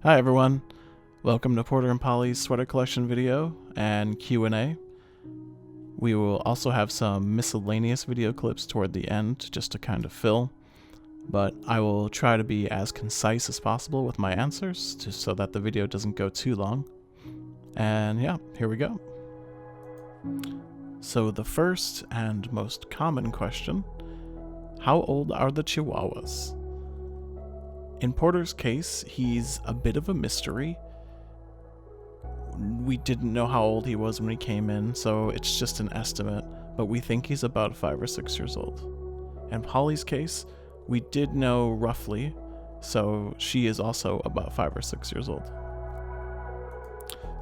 Hi everyone, welcome to Porter and Polly's sweater collection video and Q&A. We will also have some miscellaneous video clips toward the end just to kind of fill, but I will try to be as concise as possible with my answers just so that the video doesn't go too long. And yeah, here we go. So the first and most common question, how old are the Chihuahuas? In Porter's case, he's a bit of a mystery. We didn't know how old he was when he came in, so it's just an estimate, but we think he's about 5 or 6 years old. In Polly's case, we did know roughly, so she is also about 5 or 6 years old.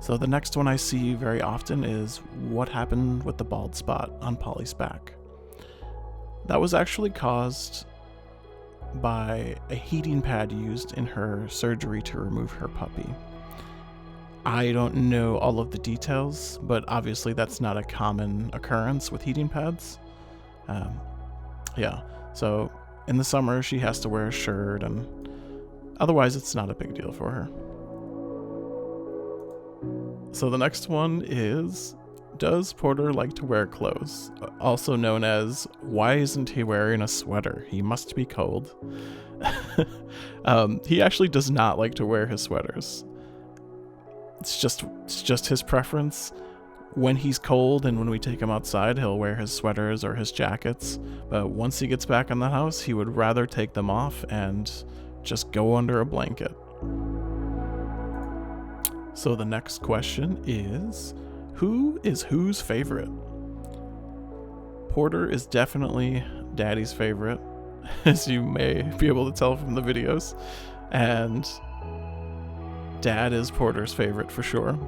So the next one I see very often is what happened with the bald spot on Polly's back. That was actually caused by a heating pad used in her surgery to remove her puppy. I don't know all of the details, but obviously that's not a common occurrence with heating pads. So in the summer she has to wear a shirt, and otherwise it's not a big deal for her. So the next one is, does Porter like to wear clothes? Also known as, why isn't he wearing a sweater? He must be cold. He actually does not like to wear his sweaters. It's just his preference. When he's cold and when we take him outside, he'll wear his sweaters or his jackets. But once he gets back in the house, he would rather take them off and just go under a blanket. So the next question is, who is whose favorite? Porter is definitely Daddy's favorite, as you may be able to tell from the videos, and Dad is Porter's favorite for sure.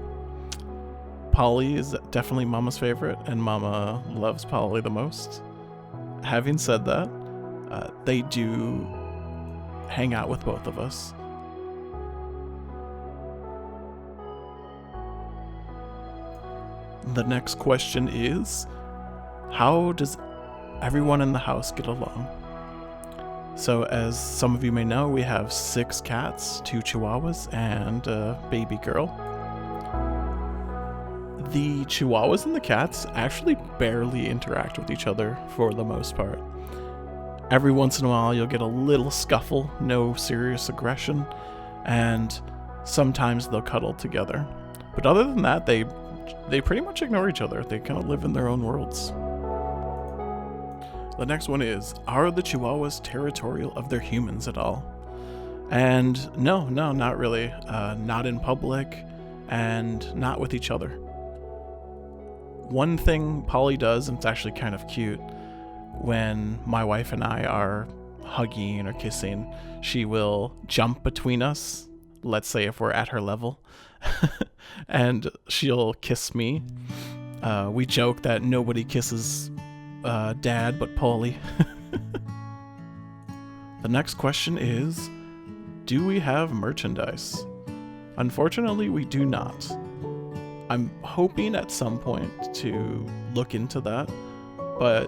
Polly is definitely Mama's favorite, and Mama loves Polly the most. Having said that, they do hang out with both of us. The next question is, how does everyone in the house get along? So as some of you may know, we have 6 cats, 2 Chihuahuas, and a baby girl. The Chihuahuas and the cats actually barely interact with each other for the most part. Every once in a while you'll get a little scuffle, no serious aggression, and sometimes they'll cuddle together. But other than that, they pretty much ignore each other. They kind of live in their own worlds. The next one is, are the Chihuahuas territorial of their humans at all? And no, not really. Not in public, and not with each other. One thing Polly does, and it's actually kind of cute, when my wife and I are hugging or kissing, she will jump between us, let's say if we're at her level, and she'll kiss me. We joke that nobody kisses Dad but Polly. The next question is, do we have merchandise? Unfortunately, we do not. I'm hoping at some point to look into that, but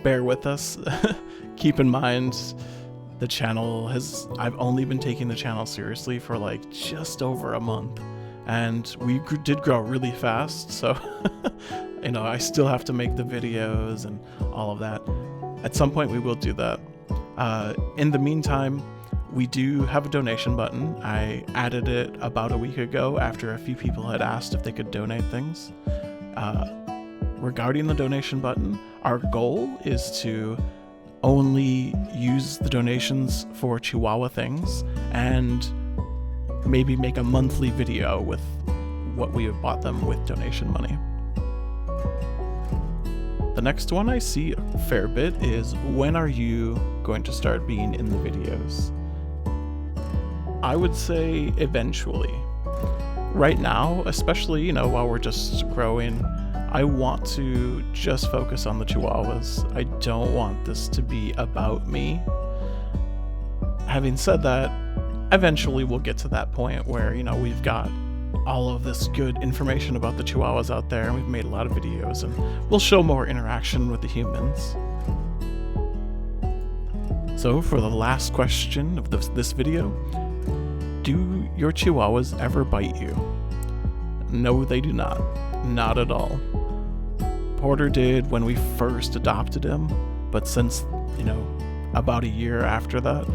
bear with us. Keep in mind, the channel I've only been taking the channel seriously for like just over a month, and we did grow really fast, so I still have to make the videos and all of that. At some point we will do that. In the meantime, we do have a donation button. I added it about a week ago after a few people had asked if they could donate things. Regarding the donation button, our goal is to only use the donations for Chihuahua things and maybe make a monthly video with what we have bought them with donation money. The next one I see a fair bit is, when are you going to start being in the videos? I would say eventually. Right now, especially, while we're just growing, I want to just focus on the Chihuahuas. I don't want this to be about me. Having said that, eventually we'll get to that point where, we've got all of this good information about the Chihuahuas out there, and we've made a lot of videos, and we'll show more interaction with the humans. So for the last question of this video, do your chihuahuas ever bite you? No, they do not. Not at all. Porter did when we first adopted him, but since, about a year after that,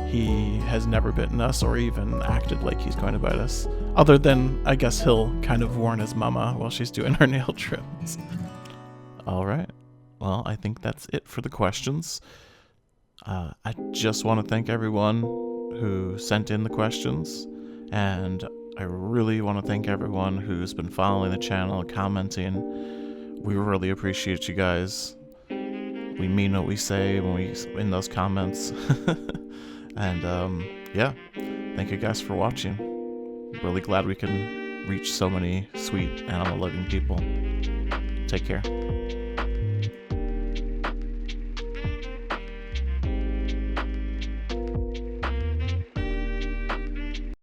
he has never bitten us or even acted like he's going to bite us. Other than, I guess he'll kind of warn his mama while she's doing her nail trims. All right. Well, I think that's it for the questions. I just want to thank everyone who sent in the questions, and I really want to thank everyone who's been following the channel, commenting. We really appreciate you guys. We mean what we say when we in those comments. And yeah, thank you guys for watching. Really glad we can reach so many sweet animal loving people. Take care.